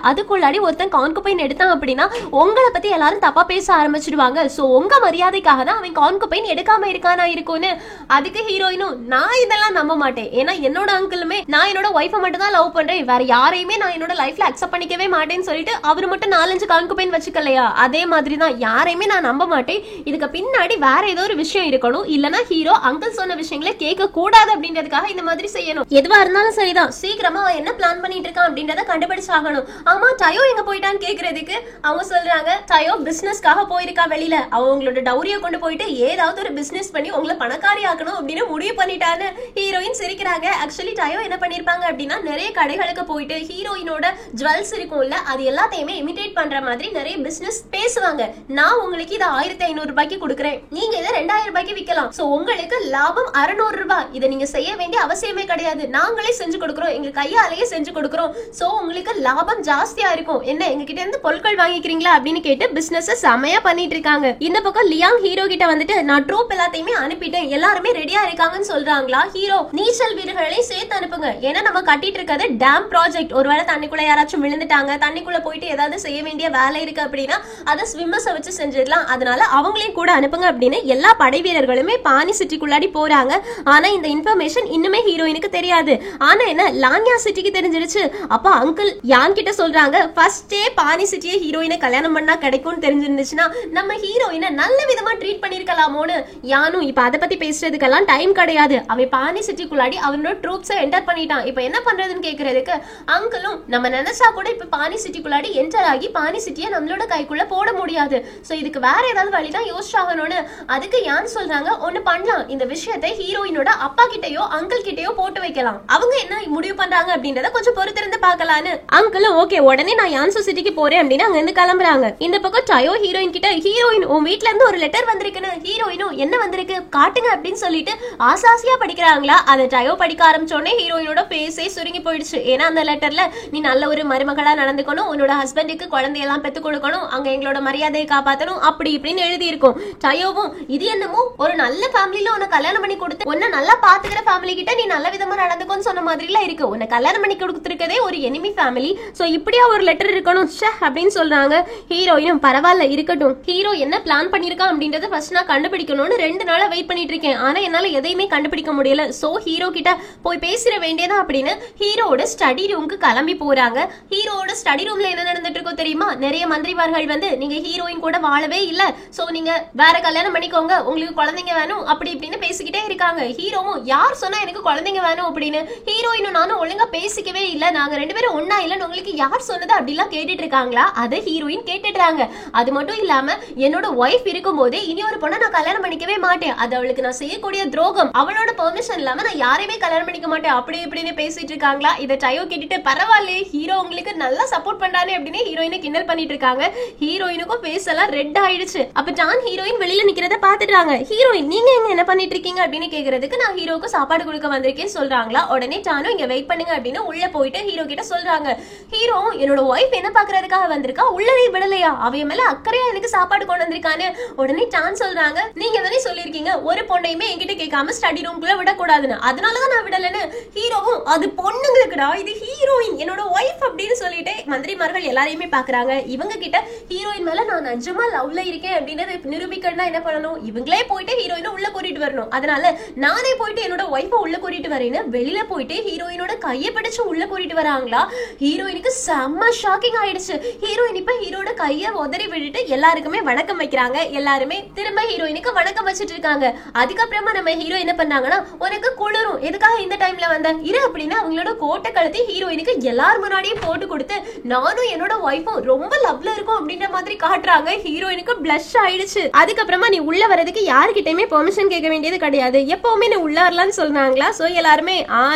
அதுக்குள்ளாடி ஒருத்தன் கான்குபைன் எடுத்தான் அப்படின்னா உங்களை பத்தி எல்லாரும் தப்பா பேச ஆரம்பிச்சிடுவாங்க, சோ உங்க மரியாதைக்காக தான் அவன் கான்குபைன் எடுக்காம இருக்கானா இருக்கும்னு. அதுக்கு ஹீரோயினும் நான் இதெல்லாம் நம்ப மாட்டேன், ஏன்னா என்னோட அங்கிளுமே நான் என்னோட ஒய்ஃபை மட்டும் தான் லவ் பண்றேன், வேற யாரையுமே நான் என்னோட லைஃப்ல அக்செப்ட் பண்ணிக்கவே மாட்டேன்னு சொல்லிட்டு அவர் மட்டும் 4-5 கான்குபைன் வச்சுக்கலையா, அதே மாதிரி தான் யாரையுமே நான் நம்ப மாட்டேன், இதுக்கு பின்னாடி வேற ஏதோ ஒரு விஷயம் இருக்கணும், இல்லனா ஹீரோ அங்கிள் சொன்ன விஷயங்களை கேட்க கூடாது அப்படின்றதுக்காக இந்த மாதிரி செய்யணும். எதுவா இருந்தாலும் சரிதான், சீக்கிரமா என்ன பிளான் பண்ணிட்டு இருக்கான் அப்படின்றத கண்டுபிடிச்சாகணும். ஆமா டயோ எங்க போயிட்டான்னு கேக்குறதுக்கு அவங்க சொல்றாங்க டயோ பிசினஸ்க்காக போயிருக்கா வெளியில, அவங்களோட டவுரியை கொண்டு போயிட்டு ஏதாவது ஒரு பிசினஸ் பண்ணி உங்களை பணக்காரி ஆக்கணும் அப்படின்னு முடிவு பண்ணிட்டான்னு ஹீரோயின் சிரிக்கிறாங்க. ஆக்சுவலி டயோ என்ன பண்ணிருப்பாங்க அப்படின்னா நிறைய கடைகளுக்கு போயிட்டு ஹீரோயினோட ஜுவல்ஸ் இருக்கும்ல அது எல்லாத்தையுமே இமிடேட் பண்ற மாதிரி நிறைய பிசினஸ் பேசுவாங்க. நான் உங்களுக்கு இதை 1500 ரூபாய்க்கு கொடுக்குறேன், நீங்க இதை 2000 ரூபாய்க்கு விற்கலாம், சோ உங்களுக்கு லாபம் 600 ரூபாய், இதை நீங்க செய்ய வேண்டிய அவசியமே கிடையாது, நாங்களே செஞ்சு கொடுக்குறோம், எங்க கையாலேயே செஞ்சு கொடுக்குறோம், சோ உங்களுக்கு லாபம் ஜாஸ்தியா இருக்கும், என்ன எங்க கிட்ட இருந்து பொருட்கள் வாங்கிக்கிறீங்களா அப்படின்னு கேட்டு பிசினஸ் செமையா பண்ணிட்டு இருக்காங்க. இந்த பக்கம் லியாங் ஹீரோ கிட்ட வந்துட்டு நான் ட்ரூப் எல்லாத்தையுமே அனுப்பிட்டேன், எல்லாருமே ரெடியா இருக்காங்கன்னு சொல்றாங்களா. ஹீரோ நீச்சல் வீரர்களையும் சேர்த்து அனுப்புங்க, ஏன்னா நம்ம கட்டிட்டு இருக்கிறது டேம் ப்ராஜெக்ட், ஒருவேளை தண்ணிக்குள்ள யாராச்சும் விழுந்துட்டாங்க, தண்ணிக்குள்ள போயிட்டு ஏதாவது செய்ய வேண்டிய வேலை இருக்கு அப்படின்னா அதை ஸ்விம்மர்ஸை வச்சு செஞ்சிடலாம், அதனால அவங்களையும் கூட அனுப்புங்க அப்படின்னு எல்லா படை வீரர்களுமே பானி சிட்டிக்குள்ளாடி போறாங்க. ஆனா இந்த இன்ஃபர்மேஷன் இன்னுமே ஹீரோயினுக்கு தெரியாது. ஆனா என்ன லான்யா சிட்டிக்கு தெரிஞ்சிருச்சு. அப்ப அங்கிள் யான் கிட்ட சொல்றாங்க ஃபர்ஸ்டே பானி சிட்டியை ஹீரோயினை கல்யாணம் பண்ணா கிடைக்கும்னு தெரிஞ்சிருந்துச்சுன்னா நம்ம ஹீரோயினை நல்ல விதமா ட்ரீட் பண்ணிருக்கலாம் பார்க்கலாமோன்னு யானும் இப்ப அதை பத்தி பேசுறதுக்கெல்லாம் டைம் கிடையாது. அவன் பானி சிட்டிக்குள்ளாடி அவனோட ட்ரூப்ஸை என்டர் பண்ணிட்டான். இப்ப என்ன பண்றதுன்னு கேக்குறதுக்கு அங்கிளும் நம்ம நினைச்சா கூட இப்ப பானி சிட்டிக்குள்ளாடி என்டர் ஆகி பானி சிட்டியை நம்மளோட கைக்குள்ள போட முடியாது. சோ இதுக்கு வேற ஏதாவது வழிதான் யோசிச்சாகணும்னு அதுக்கு யான் சொல்றாங்க, ஒண்ணு பண்ணலாம், இந்த விஷயத்தை ஹீரோயினோட அப்பா கிட்டயோ அங்கிள் கிட்டயோ போட்டு வைக்கலாம். அவங்க என்ன முடிவு பண்றாங்க அப்படின்றத கொஞ்சம் பொறுத்திருந்து பார்க்கலான்னு அங்கிளும் ஓகே உடனே நான் யான்சு சிட்டிக்கு போறேன் அப்படின்னு அங்க இருந்து கிளம்புறாங்க. இந்த பக்கம் டயோ ஹீரோயின் கிட்ட ஹீரோயின் உன் வீட்ல இருந்து ஒரு லெட்டர் வந்திருக்குன்னு, ஹீரோயினும் என்ன வந்திருக்கு காட்டுங்க அப்படின்னு சொல்லிட்டு ஆசாசியா படிக்கிறாங்களா. அதை டயோ படிக்க ஆரம்பிச்சோடனே ஹீரோயினோட பேஸே சுருங்கி போயிடுச்சு. ஏன்னா அந்த லெட்டர்ல நீ நல்ல ஒரு மருமகளா நடந்துக்கணும், உன்னோட ஹஸ்பண்டுக்கு குழந்தையெல்லாம் பெத்து கொடுக்கணும், அங்க எங்களோட மரியாதையை காப்பாற்றணும் அப்படி இப்படின்னு எழுதி இருக்கும். டயோவும் இது என்னமோ ஒரு நல்ல ஃபேமிலில உன்னை கல்யாணம் பண்ணி கொடுத்து உன்னை நல்லா பாத்துக்கிற ஃபேமிலி கிட்ட நீ நல்ல விதமா நடந்துக்கோன்னு சொன்ன மாதிரிலாம் இருக்கு, உன்னை கல்யாணம் பண்ணி கொடுத்துருக்கதே ஒரு எனிமி ஃபேமிலி, சோ இப்படியா ஒரு லெட்டர் இருக்கணும் அப்படின்னு சொல்றாங்க. ஹீரோயினும் பரவாயில்ல இருக்கட்டும், ஹீரோ என்ன பிளான் பண்ணிருக்கான் அப்படின்றத ஃபர்ஸ்ட் நான் கண்டுபிடிக்கணும்னு 2 நாளா வெயிட் பண்ணிட்டு இருக்கேன். ஆனா என்னால எதையுமே கண்டுபிடிக்க முடியல. சோ ஹீரோ கிட்ட போய் பேசிட வேண்டியதா அப்படின்னு ஹீரோட ஸ்டடி ரூமுக்கு கிளம்பி போறாங்க. ஹீரோட ஸ்டடி ரூம்ல என்ன நடந்துட்டு இருக்கோ தெரியுமா, நிறைய மந்திரிமார்கள் வந்து நீங்க ஹீரோயின் கூட வாழவே இல்ல, சோ நீங்க வேற கல்யாணம் பண்ணிக்கோங்க, உங்களுக்கு குழந்தைங்க வேணும் அப்படி இப்படின்னு பேசிக்கிட்டே இருக்காங்க. ஹீரோவும் யார் சொன்னா எனக்கு குழந்தைங்க வேணும் அப்படின்னு, ஹீரோயினும் நானும் ஒழுங்கா பேசிக்கவே இல்ல, நாங்க 2 பேரும் ஒன்னா இல்லன்னு உங்களுக்கு யார் சொன்னது அப்படிலாம் கேட்டுட்டு இருக்காங்களா. அதை ஹீரோயின் கேட்டுடுறாங்க. அது மட்டும் இல்லாம என்னோட ஒய்ஃப் இருக்கும் போதே இனி ஒரு பொண்ணை நான் கல்யாணம் பண்ணிக்கவே மாட்டேன், அது அவளுக்கு நான் செய்யக்கூடிய துரோகம், அவளோட பெர்மிஷன் இல்லாம நான் யாரையுமே கல்யாணம் பண்ணிக்க மாட்டேன் அப்படி இப்படின்னு பேசிட்டு இருக்காங்களா. இதை டயோ கேட்டுட்டு பரவாயில்லையே ஹீரோ உங்களுக்கு நல்லா சப்போர்ட் பண்றானே அப்படின்னு ஹீரோயினை கிண்டல் பண்ணிட்டு இருக்காங்க. ஹீரோயினுக்கும் பேஸ் எல்லாம் ரெட் ஆயிடுச்சு. அப்ப ஜான் ஹீரோயின் வெளியில நிக்கிறத பாத்துட்டாங்க. ஹீரோயின் நீங்க எங்க என்ன பண்ணிட்டு இருக்கீங்க அப்படின்னு கேக்குறதுக்கு நான் ஹீரோக்கு சாப்பாடு கொடுக்க வந்திருக்கேன்னு சொல்றாங்களா. உடனே ஜானும் இங்க வெயிட் பண்ணுங்க அப்படின்னு உள்ள போயிட்டு ஹீரோ கிட்ட சொல்றாங்க. ஹீரோ என்னோட ஒய்ஃப் என்ன பாக்குறதுக்காக வந்திருக்கா, உள்ளவே விடலையா, அவைய மேல அக்கறையா எனக்கு சாப்பாடு கொண்டு வந்திருக்கான்னு. உடனே ஜான் சொல்றாங்க நீங்க தானே சொல்லிருக்கீங்க ஒரு பொண்ணையுமே என்கிட்ட கேட்காம ஸ்டடி ரூம்குள்ள விடக்கூடாதுன்னு, அதனாலதான் நான் விடலன்னு. ஹீரோவும் அது பொண்ணுங்களுக்குடா, இது ஹீரோயின் என்னோட ஒய்ஃப் அப்படின்னு சொல்லிட்டு மந்திரிமார்கள் எல்லாரையுமே பாக்குறாங்க. இவங்க கிட்ட ஹீரோயின் மேல நான் நிஜமா லவ்ல இருக்கேன் அப்படின்றது நிரூபிக்கணும்னா என்ன பண்ணணும், இவங்களே போயிட்டு ஹீரோயினை உள்ள கூட்டிட்டு வரணும். அதனால நானே போயிட்டு என்னோட ஒய்ஃபை உள்ள கூட்டிட்டு வரேன்னு வெளியில போயிட்டு ஹீரோயினோட கையை பிடிச்சு உள்ள கூட்டிட்டு வராங்களா. ஹீரோயினுக்கு செம்ம ஷாக்கிங் ஆயிடுச்சு. ஹீரோயின் இப்ப ஹீரோட கையை உதறி விட்டுட்டு எல்லாருக்குமே வணக்கம் வைக்கிறாங்க. எல்லாருமே திரும்ப ஹீரோயினுக்கு வணக்கம் வச்சுட்டு இருக்காங்க. அதுக்கப்புறமா நம்ம ஹீரோ என்ன பண்ணாங்கன்னா உனக்கு குளிரும் எதுக்காக இந்த டைம்ல வந்த இரு அப்படின்னு அவங்களோட கோட்டை கழுத்தி ஹீரோயினுக்கு எல்லார் முன்னாடியும் போட்டு கொடுத்து நானும் என்னோட ஒய்ஃபும் ரொம்ப லவ்ல இருக்கும் அப்படின்ற மாதிரி காட்டுறாங்க. ஹீரோயினுக்கு பிளஷ் ஆயிடுச்சு. அதுக்கப்புறமா நீ உள்ள வரதுக்கு யாருக்கிட்டயுமே பெர்மிஷன் கேட்க வேண்டியது கிடையாது, எப்பவுமே நீ உள்ள வரலாம்னு சொன்னாங்களா. சோ எல்லாருமே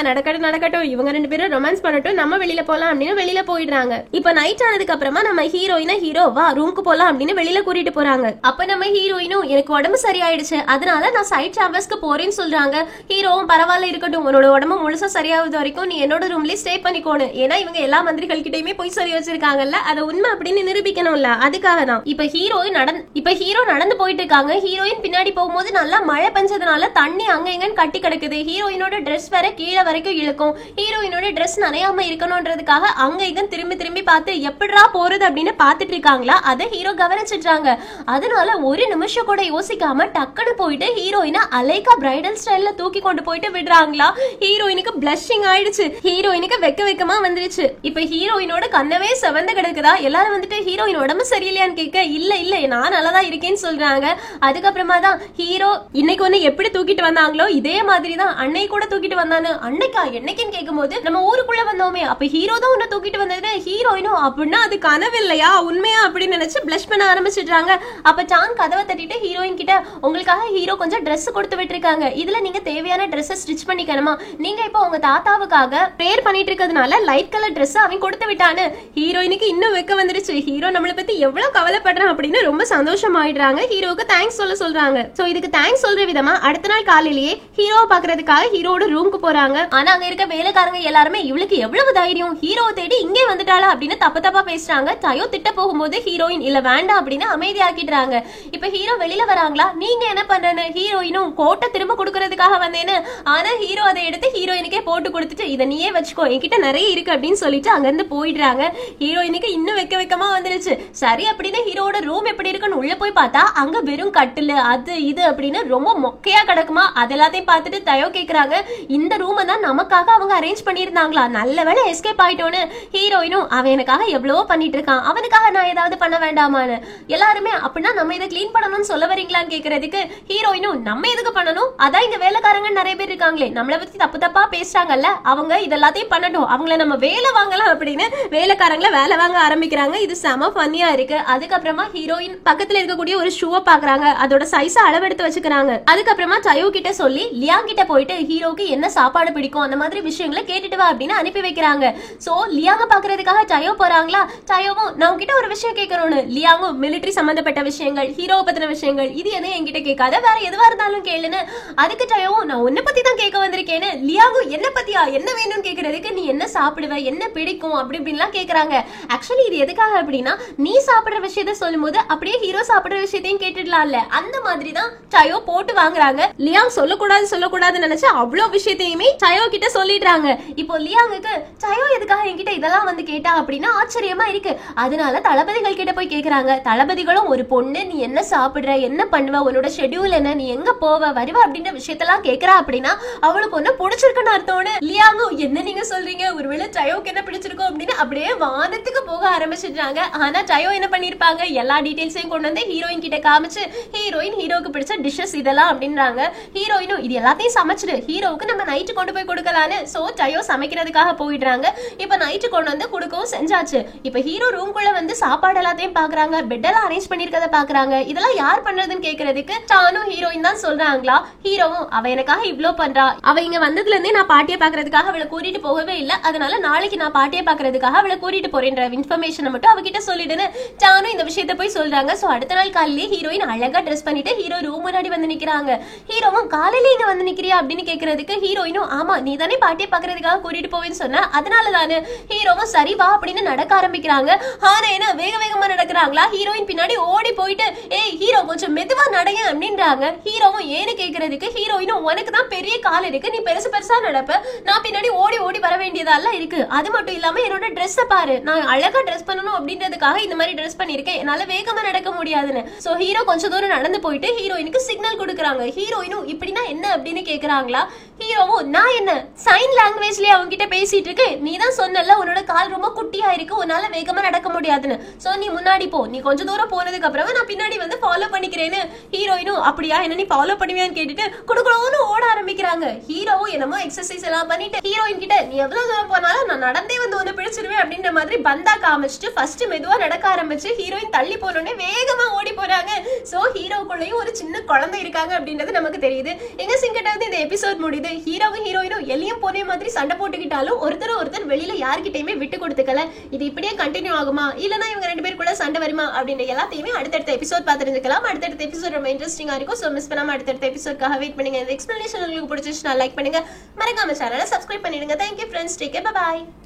நடக்கட்டும் நடக்கட்டும், இவங்க 2 பேரும் ரொமான்ஸ் பண்ணட்டும், நம்ம வெளியில போலாம் அப்படின்னு வெளியில போயிடுறாங்க. இப்ப நைட் ஆனதுக்கு அப்புறமா நம்ம ஹீரோயினா ஹீரோ வா ரூமுக்கு போலாம் அப்படின்னு வெளியில கூட்டிட்டு போறாங்க. அப்ப நம்ம ஹீரோயினும் எனக்கு உடம்பு சரியாயிடுச்சு அதனால நான் சைட் சாம்பர்ஸ்க்கு போறேன்னு சொல்றாங்க. ஹீரோவும் பரவாயில்ல இருக்கட்டும், உன்னோட உடம்பு முழுசா சரியாவது வரைக்கும் நீ என்னோட ரூம்லயே ஸ்டே பண்ணிக்கோணும், ஏன்னா இவங்க எல்லா மந்திரிகள் கிட்டயுமே போய் சொல்லி வச்சிருக்காங்கல்ல, அதை உண்மை அப்படின்னு நிரூபிக்கணும்ல, அதுக்காக தான். இப்ப ஹீரோ நடந்து போயிட்டு இருக்காங்க. ஹீரோயின் பின்னாடி போகும்போது நல்லா மழை பெஞ்சதுனால தண்ணி அங்க எங்கன்னு கட்டி கிடக்குது. ஹீரோயினோட ட்ரெஸ் வேற கீழே வரைக்கும் இழுக்கும். ஹீரோயினோட ட்ரெஸ் நனையாம இருக்கணும்ன்றதுக்காக அங்க இங்க திரும்பி பார்த்து எப்படிரா போறது அப்படின்னு பாத்துட்டு இருக்காங்களா. அதை ஹீரோ கவனிச்சிட்டாங்க. அதனால ஒரு நிமிஷம் கூட யோசிக்காம டக்குன்னு போயிட்டு ஹீரோயினை அலைக்கா பிரைடல் ஸ்டைல்ல தூக்கி கொண்டு போயிட்டு விடுறாங்களா. ஹீரோயினுக்கு பிளஷிங் ஆயிடுச்சு. ஹீரோயினுக்கு வெக்கமா வந்துருச்சு. இப்ப ஹீரோயினோட கண்ணவே செவந்து கிடக்குதா. எல்லாரும் வந்துட்டு ஹீரோயின் உடம்பு சரியில்லையான்னு கேட்க இல்ல நான் நல்லாதான் இருக்கேன்னு சொல்றாங்க. அதுக்கப்புறமா தான் ஹீரோ இன்னைக்கு ஒண்ணு எப்படி தூக்கிட்டு வந்தாங்களோ இதே மாதிரிதான் அன்னை கூட தூக்கிட்டு வந்தானு. அன்னைக்கா என்னைக்குன்னு கேட்கும் போது நம்ம ஊருக்குள்ள வந்தோமே அப்ப ஹீரோ தான் உன்னை தூக்கிட்டு வந்தது. ஹீரோயினும் அப்படின்னா அது கனவு இல்லையா உண்மையா அப்படின்னு நினைச்சு பிளஷ் பண்ண ஆரம்பிச்சிடுறாங்க. அப்ப ஜான் கதவை தட்டிட்டு ஹீரோயின் கிட்ட உங்களுக்காக ஹீரோ கொஞ்சம் ட்ரெஸ் கொடுத்து விட்டுருக்காங்க, இதுல நீங்க தேவையான ட்ரெஸ் ஸ்டிச் பண்ணிக்கணுமா, நீங்க இப்ப உங்க தாத்தாவுக்காக பிரேயர் பண்ணிட்டு இருக்கிறதுனால லைட் கலர் ட்ரெஸ் அவன் கொடுத்து விட்டான்னு. ஹீரோயினுக்கு இன்னும் வெக்க வந்துருச்சு. ஹீரோ நம்மளை பத்தி எவ்வளவு கவலைப்படுறான் அப்படின்னு ரொம்ப சந்தோஷமாயிடுறாங்க. ஹீரோக்கு தேங்க்ஸ் சொல்றாங்க. சோ இதுக்கு தேங்க்ஸ் சொல்ற விதமா அடுத்த நாள் காலையிலேயே ஹீரோவை பாக்குறதுக்காக ஹீரோட ரூமுக்கு போறாங்க. ஆனா அங்க இருக்க வேலைக்காரங்க எல்லாருமே இவளுக்கு எவ்வளவு தைரியம் ஹீரோவை தேடி இங்கே வந்துட்டாளா அப்படின்னு தப்பா பேசுறாங்க. டயோ திட்ட போகும்போது ஹீரோயின் இல்ல வேண்டாம் அப்படின்னு அமைதியாக்கிடுறாங்க. இப்ப ஹீரோ வெளியில வராங்களா. நீங்க என்ன பண்றேன்னு ஹீரோயினும் கோட்டை திரும்ப கொடுக்கறதுக்காக வந்தேன்னு. ஆனா ஹீரோ அதை எடுத்து ஹீரோயினுக்கே போட்டு கொடுத்துட்டு இதை நீயே வச்சுக்கோ, என்கிட்ட நிறைய இருக்கு அப்படின்னு சொல்லிட்டு அங்க இருந்து போயிடுறாங்க. ஹீரோயினுக்கு இன்னும் வெக்கமா வந்துருச்சு. சரி அப்படின்னு ஹீரோட ரூம் எப்படி இருக்குன்னு உள்ள போய் பார்த்தா அங்க வெறும் கட்டில் அது இது அப்படின்னு ரொம்ப மொக்கையா கிடக்குமா. அது எல்லாத்தையும் பார்த்துட்டு தயோ கேக்குறாங்க, இந்த ரூமை தான் நமக்காக அவங்க அரேஞ்ச் பண்ணிருந்தாங்களா, நல்ல வேளை எஸ்கேப் ஆயிட்டோன்னு. ஹீரோயினும் அவன் எனக்காக எவ்வளவோ பண்ணிட்டு இருக்கான், அவனுக்காக நான் ஏதாவது பண்ண வேண்டாமான்னு. எல்லாருமே அப்படின்னா நம்ம இதை கிளீன் பண்ணணும்னு சொல்ல வரீங்களான்னு கேக்குறதுக்கு ஹீரோயினும் நம்ம எதுக்கு பண்ணணும், அதான் இங்க வேலைக்காரங்க நிறைய பேர் இருக்காங்களே, நம்மளை பத்தி தப்பா பேசுறாங்கல்ல, அவங்க இதெல்லாத்தையும் பண்ணட்டும், அவங்கள நம்ம வேலை வாங்கலாம் அப்படின்னு வேலைக்காரங்களை வேலை வாங்க ஆரம்பிக்கிறாங்க. இது செம ஃபன்னியா இருக்கு. அதுக்கப்புறமா ஹீரோயின் பக்கத்துல இருக்கக்கூடிய ஒரு ஷூவை பாக்குறாங்க, அதோட சைஸ அளவெடுத்து வச்சுக்கிறாங்க. அதுக்கப்புறமா சயோ கிட்ட சொல்லி லியாங் கிட்ட போயிட்டு ஹீரோக்கு என்ன சாப்பாடு பிடிக்கும் அந்த மாதிரி விஷயங்களை கேட்டுட்டு வா அப்படின்னு அனுப்பி வைக்கிறாங்க. சோ லியாங்க பாக்குறதுக்காக சயோ போறாங்களா. சயோவும் நான் உங்ககிட்ட ஒரு விஷயம் கேட்கணும்னு. லியாங்கும் மிலிட்டரி சம்பந்தப்பட்ட விஷயங்கள், ஹீரோவை பத்தின விஷயங்கள், இது எதையும் என்கிட்ட கேட்காத, வேற எதுவா இருந்தாலும் கேளுன்னு. அதுக்கு சயோவும் நான் உன்னை பத்தி தான் கேட்க வந்திருக்கேன்னு. லியாங்கும் என்ன பத்தியா, என்ன வேணும்னு கேக்குறதுக்கு நீ என்ன சாப்பிடுவ, என்ன பிடிக்கும் அப்படி இப்படின்லாம் கேக்குறாங்க. ஆக்சுவலி இது எதுக்காக அப்படின்னா நீ சாப்பிடுற விஷயத்த சொல்லும் போது அப்படியே ஹீரோ சாப்பிடுற விஷயத்தையும் கேட்டுடலாம்ல, அந்த மாதிரி தான் சயோ போட்டு வாங்குறாங்க. லியாங் சொல்லக்கூடாதுன்னு நினைச்சு அவ்வளவு விஷயத்தையுமே சயோ கிட்ட சொல்லிடுறாங்க. இப்போ லியாங்குக்கு சயோ எதுக்காக என்கிட்ட இதெல்லாம் வந்து கேட்டா அப்படின்னா ஆச்சரியமா இருக்கு. அதனால தளபதிகள் கிட்ட போய் கேக்குறாங்க. தளபதிகளும் ஒரு பொண்ணு நீ என்ன சாப்பிடுற, என்ன பண்ணுவ, உன்னோட ஷெட்யூல் என்ன, நீ எங்க போவ வருவ அப்படின்ற விஷயத்தெல்லாம் கேக்குறா அப்படின்னா அவளுக்கு ஒண்ணு பிடிச்சிருக்குன்னு அர்த்தம்னு. லியாங்கும் என்ன நீங்க சொல்றீங்க, ஒருவேளை சயோக்கு என்ன பிடிச்சிருக்கும் அப்படின்னு அப்படியே வானத்துக்கு போக ஆரம்பிச்சிடுறாங்க. ஆனா சயோ என்ன பண்ணிருப்பாங்க, எல்லா டீடைல்ஸையும் கொண்டு வந்து ஹீரோயின் கிட்ட காமிச்சு ஹீரோயின் ஹீரோக்கு பிடிச்ச டிஷஸ் இதெல்லாம் அப்படின்றாங்க. ஹீரோயினும் இது எல்லாத்தையும் சமைச்சிடு, ஹீரோவுக்கு நம்ம நைட்டு கொண்டு போய் கொடுக்கலான்னு. சோ சயோ சமைக்கிறதுக்காக போயிடுறாங்க. இப்ப நைட்டு கொண்டு வந்து கொடுக்கவும் செஞ்சாச்சு. இப்ப ஹீரோ ரூம்குள்ள வந்து சாப்பாடு எல்லாத்தையும் பாக்குறாங்க, பெட் எல்லாம் அரேஞ்ச் பண்ணிருக்கத பாக்குறாங்க. இதெல்லாம் யார் பண்றதுன்னு கேக்குறதுக்கு சானும் ஹீரோயின் தான் சொல்றாங்களா. ஹீரோவும் அவ எனக்காக இவ்ளோ பண்றா, அவ இங்க வந்ததுல இருந்தே நான் பாட்டியை பாக்குறதுக்காக அவளை கூட்டிட்டு போகவே இல்ல, அதனால நாளைக்கு நான் பாட்டியை பாக்குறதுக்காக அவளை கூட்டிட்டு போறேன்ற இன்ஃபர்மேஷனை மட்டும் அவகிட்ட சொல்லிடுன்னு சானும் இந்த விஷயத்த போய் சொல்றாங்க. சோ அடுத்த நாள் காலையிலே ஹீரோயின் அழகா ட்ரெஸ் பண்ணிட்டு ஹீரோ ரூம் முன்னாடி வந்து நிக்கிறாங்க. ஹீரோவும் காலையில இங்க வந்து நிக்கிறியா அப்படின்னு கேக்குறதுக்கு ஹீரோயினும் ஆமா நீ தானே பாட்டியை பாக்குறதுக்காக கூட்டிட்டு போவேன்னு சொன்ன, அதனால தானே. ஹீரோவும் சரி வா அப்படின்னு நடக்க ஆரம்பிக்கிறாங்க. ஆனா என்ன வேகமா நடக்கிறாங்களா. ஹீரோயின் பின்னாடி ஓடி போயிட்டு ஏய் ஹீரோ கொஞ்சம் மெதுவா நடைய அப்படின்றாங்க. ஹீரோவும் ஏன்னு கேக்குறதுக்கு ஹீரோயினும் உனக்கு தான் பெரிய கால் இருக்கு, நீ பெருசா நடப்ப, நான் பின்னாடி ஓடி வர வேண்டியதெல்லாம் இருக்கு, அது மட்டும் இல்லாம என்னோட ட்ரெஸ்ஸை பாரு, நான் அழகா ட்ரெஸ் பண்ணணும் அப்படின்றதுக்காக இந்த மாதிரி ட்ரெஸ் பண்ணிருக்கேன், என்னால வேகமா நடக்க முடியாதுன்னு. சோ ஹீரோ கொஞ்சம் தூரம் நடந்து போயிட்டு ஹீரோயினுக்கு சிக்னல் கொடுக்குறாங்க. ஹீரோயினும் இப்படின்னா என்ன அப்படின்னு கேக்குறாங்களா. ஹீரோவும் நான் என்ன சைன் லாங்குவேஜ்லயே அவங்க கிட்ட பேசிட்டு இருக்கு, நீ தான் சொன்னல உன்னோட கால் ரொம்ப குட்டியா இருக்கு, உன்னால வேகமா நடக்க முடியாதுன்னு, சோ நீ முன்னாடி போ, நீ கொஞ்சம் தூரம் போனதுக்கு அப்புறம் நான் பின்னாடி வந்து ஃபாலோ பண்ணிக்கிறேன்னு. ஹீரோயினும் அப்படியா என்ன நீ ஃபாலோ பண்ணுவியான்னு கேட்டுட்டு குடுக்குறோன்னு ஓட ஆரம்பிக்கிறாங்க. ஹீரோவும் என்னமோ எக்ஸசைஸ் எல்லாம் பண்ணிட்டு ஹீரோயின் கிட்ட நீ எவ்வளவு தூரம் போனாலும் நான் நடந்தே வந்து ஒன்னு பிடிச்சிருவேன் அப்படின்ற மாதிரி பந்தா காமிச்சிட்டு ஃபர்ஸ்ட் மெதுவா நடக்க ஆரம்பிச்சு ஹீரோயின் தள்ளி போனோடனே வேகமா ஓடி போறாங்க. சோ ஹீரோக்குள்ளேயும் ஒரு சின்ன குழந்தை இருக்காங்க அப்படின்றது நமக்கு தெரியுது. எங்க சிங்கிட்ட வந்து இந்த எபிசோட் முடியுது. ஹீரோவும் ஹீரோயினும் எலியும் போனே மாதிரி சண்டை போட்டுக்கிட்டாலும் ஒருத்தர் வெளியில யார்கிட்டயுமே விட்டு கொடுத்துக்கல. இது இப்படியே கண்டினியூ ஆகுமா இல்லனா இவங்க ரெண்டு பேருக்குள்ள சண்டை வருமா அப்படின்ற எல்லாத்தையுமே அடுத்தடுத்த எபிசோட் பார்த்து தெரிஞ்சுக்கலாம். அடுத்தடுத்த எபிசோட் ரொம்ப இன்ட்ரெஸ்டிங்கா இருக்கும். சோ மிஸ் பண்ணாம அடுத்தடுத்த எபிசோட்காக வெயிட் பண்ணுங்க. இந்த எக்ஸ்பிளனேஷன் உங்களுக்கு பிடிச்சிருச்சுன்னா லைக் பண்ணுங்க, மறக்காம சேனலை சப்ஸ்கிரைப் பண்ணிடுங்க. Thank you friends, take care, bye bye.